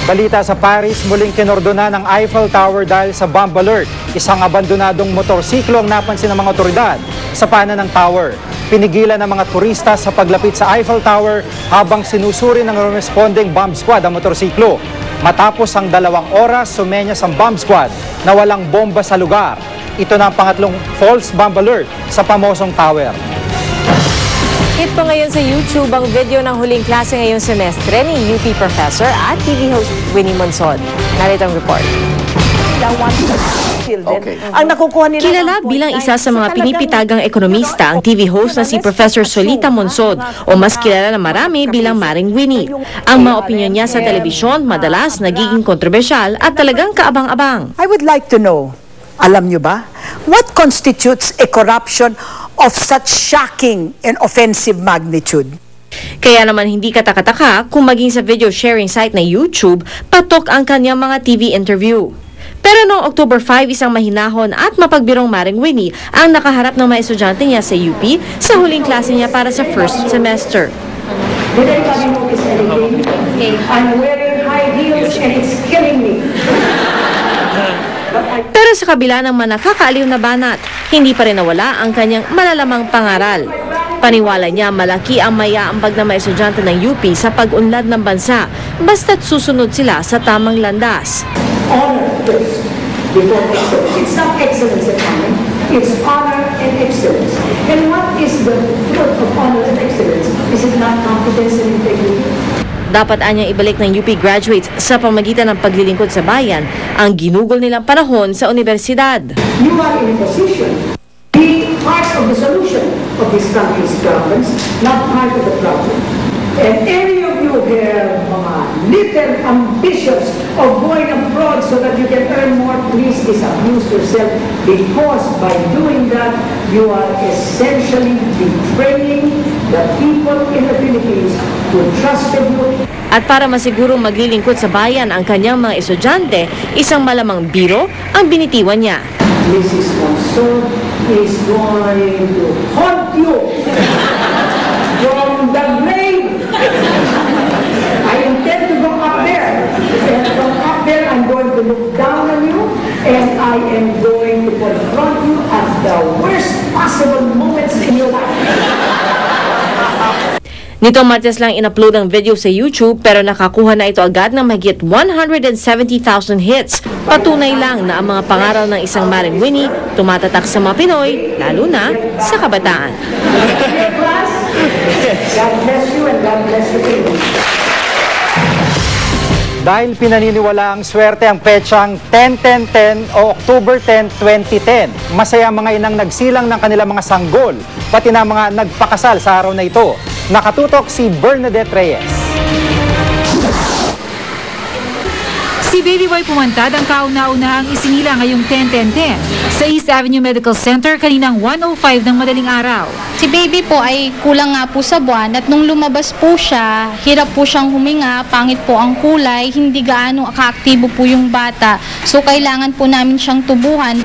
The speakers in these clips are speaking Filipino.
Balita sa Paris, muling kinordona ng Eiffel Tower dahil sa bomb alert. Isang abandonadong motorsiklo ang napansin ng mga otoridad sa paanan ng tower. Pinigilan ng mga turista sa paglapit sa Eiffel Tower habang sinusuri ng responding bomb squad ang motorsiklo. Matapos ang 2 oras, sumenyas ang bomb squad na walang bomba sa lugar. Ito na ang pangatlong false bomb alert sa pamosong tower. Hit po ngayon sa YouTube ang video ng huling klase ngayong semestre ni UP professor at TV host Winnie Monsod. Narito ang report. Okay. Ang nakukuha nila Kilala bilang isa sa mga pinipitagang ekonomista ang TV host na si Professor Solita Monsod o mas kilala na marami bilang Maring Winnie. Ang mga opinyon niya sa telebisyon madalas nagiging kontrobersyal at talagang kaabang-abang. I would like to know, alam nyo ba, what constitutes a corruption of such shocking and offensive magnitude? Kaya naman hindi katakataka kung maging sa video sharing site na YouTube, patok ang kanyang mga TV interview. Pero noong October 5, isang mahinahon at mapagbirong Maring Winnie ang nakaharap ng mga estudyante niya sa UP sa huling klase niya para sa first semester. I'm wearing high heels and it's killing me. Pero sa kabila ng mga nakakaaliw na banat, hindi pa rin nawala ang kanyang malalamang pangaral. Paniwala niya malaki ang maiaambag ng mga estudyante ng UP sa pag-unlad ng bansa basta't susunod sila sa tamang landas. Honor first before excellence. It's not excellence at moment. It's honor and excellence. And what is the fruit of honor and excellence? Is it not competence and integrity? Dapat anyang ibalik ng UP graduates sa pamagitan ng paglilingkod sa bayan ang ginugol nilang panahon sa universidad. You are in a position to be part of the solution of this country's problems, not part of the problem. And any of you here, mga little ambitious of going abroad so that you can earn more, please disabuse yourself, because by doing that, you are essentially betraying the people in the Philippines who trusted you. At para masigurong maglilingkod sa bayan ang kanyang mga estudyante, isang malamang biro ang binitiwan niya. Mrs. Monsod is going to haunt you from the grave. I intend to go up there. And from up there, I'm going to look down on you, and I am going to confront you at the worst possible moments in your life. Nitong Martes lang in-upload ang video sa YouTube pero nakakuha na ito agad ng mahigit 170,000 hits. Patunay lang na ang mga pangaral ng isang Maring Winnie tumatatak sa mga Pinoy, lalo na sa kabataan. God bless you and God bless the people. Dahil pinaniniwala ang swerte ang petsang 10-10-10 o October 10, 2010. Masaya mga inang nagsilang ng kanilang mga sanggol, pati na mga nagpakasal sa araw na ito. Nakatutok si Bernadette Reyes. Si Baby Boy pumantad ang kauna-unahang isinila ngayong 10-10-10 sa East Avenue Medical Center kaninang 1:05 ng madaling araw. Si Baby po ay kulang nga po sa buwan at nung lumabas po siya, hirap po siyang huminga, pangit po ang kulay, hindi gaano kaaktibo po yung bata. So kailangan po namin siyang tubuhan.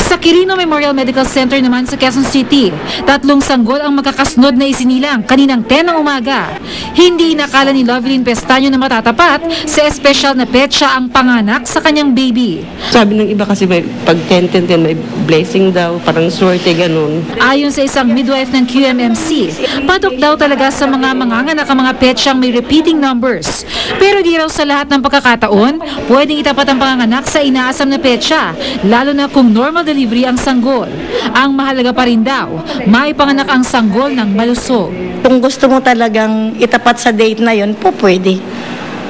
Sa Quirino Memorial Medical Center naman sa Quezon City, 3 sanggol ang magkakasunod na isinilang kaninang 10 ng umaga. Hindi inakala ni Lovelyn Pestaño na matatapat sa espesyal na petsa ang panganak sa kanyang baby. Sabi ng iba kasi pag 10-10-10 may blessing daw, parang swerte ganun. Ayon sa isang midwife ng QMMC, patok daw talaga sa mga manganganak ang mga petsang may repeating numbers. Pero di raw sa lahat ng pagkakataon, pwedeng itapat ang panganganak sa inaasam na petsa, lalo na kung normal delivery ang sanggol. Ang mahalaga pa rin daw, maipanganak ang sanggol ng malusog. Kung gusto mo talagang itapat sa date na yon, po pwede.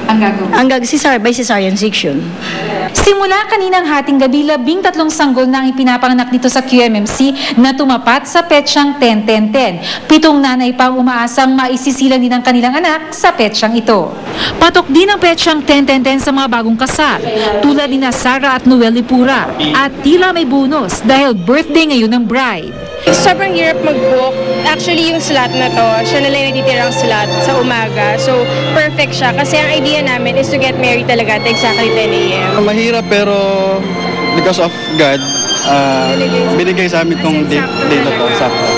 Ang gagawin? By cesarean section. Simula kaninang hating gabi, 13 sanggol na ang ipinapanganak dito sa QMMC na tumapat sa petsyang 10-10-10. 7 nanay pang umaasang maisisilang din ang kanilang anak sa petsyang ito. Patok din ang petsyang 10-10-10 sa mga bagong kasal, tulad ni Sara at Noel Lipura. At tila may bonus dahil birthday ngayon ng bride. Sobrang hirap mag-book. Actually, yung slot na to, siya na lang natitirang slot sa umaga. So, perfect siya. Kasi ang idea namin is to get married talaga at exactly 10 a.m. Mahirap pero because of God, binigay sa amin tong date na to. Sakto.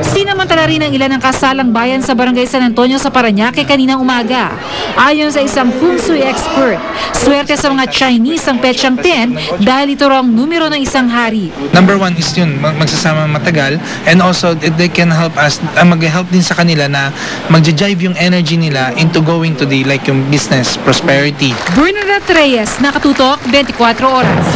Sinamantala rin ang ilan ng kasalang bayan sa Barangay San Antonio sa Parañaque kaninang umaga. Ayon sa isang feng shui expert, swerte sa mga Chinese ang petsang 10 dahil ito raw ang numero ng isang hari. Number one is yun, magsasama matagal, and also they can help us, mag-help din sa kanila na mag-jive yung energy nila into going to the like yung business, prosperity. Bernadette Reyes, Nakatutok, 24 Oras.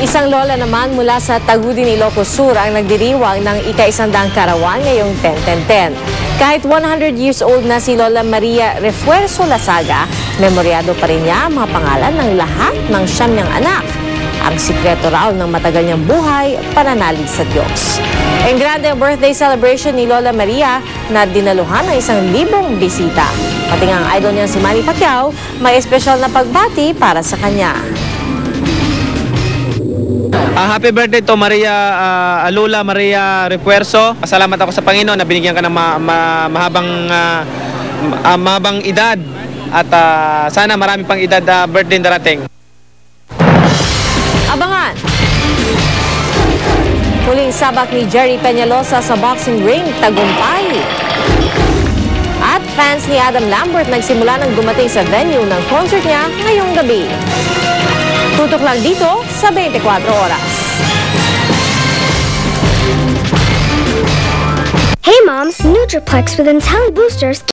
Isang lola naman mula sa Tagudin, Ilocos Sur ang nagdiriwang ng ika-100 karawan ngayong 10-10-10. Kahit 100 years old na si Lola Maria Refuerzo Lasaga, memoryado pa rin niya ang mga pangalan ng lahat ng siyam niyang anak. Ang sikreto raw ng matagal niyang buhay, pananalig sa Diyos. Ang grande ang birthday celebration ni Lola Maria na dinaluhan ng 1,000 bisita. Pati nga ang idol niyang si Manny Pacquiao, may espesyal na pagbati para sa kanya. Happy birthday to Maria, Lola Maria Refuerzo. Pasalamat ako sa Panginoon na binigyan ka ng mahabang edad at sana marami pang edad birthday darating. Abangan! Huling sabak ni Jerry Peñalosa sa boxing ring, tagumpay. At fans ni Adam Lambert nagsimula ng dumating sa venue ng concert niya ngayong gabi. Tutok lang dito sa 24 Oras. Hey moms, Nutriplex with Intelli Boosters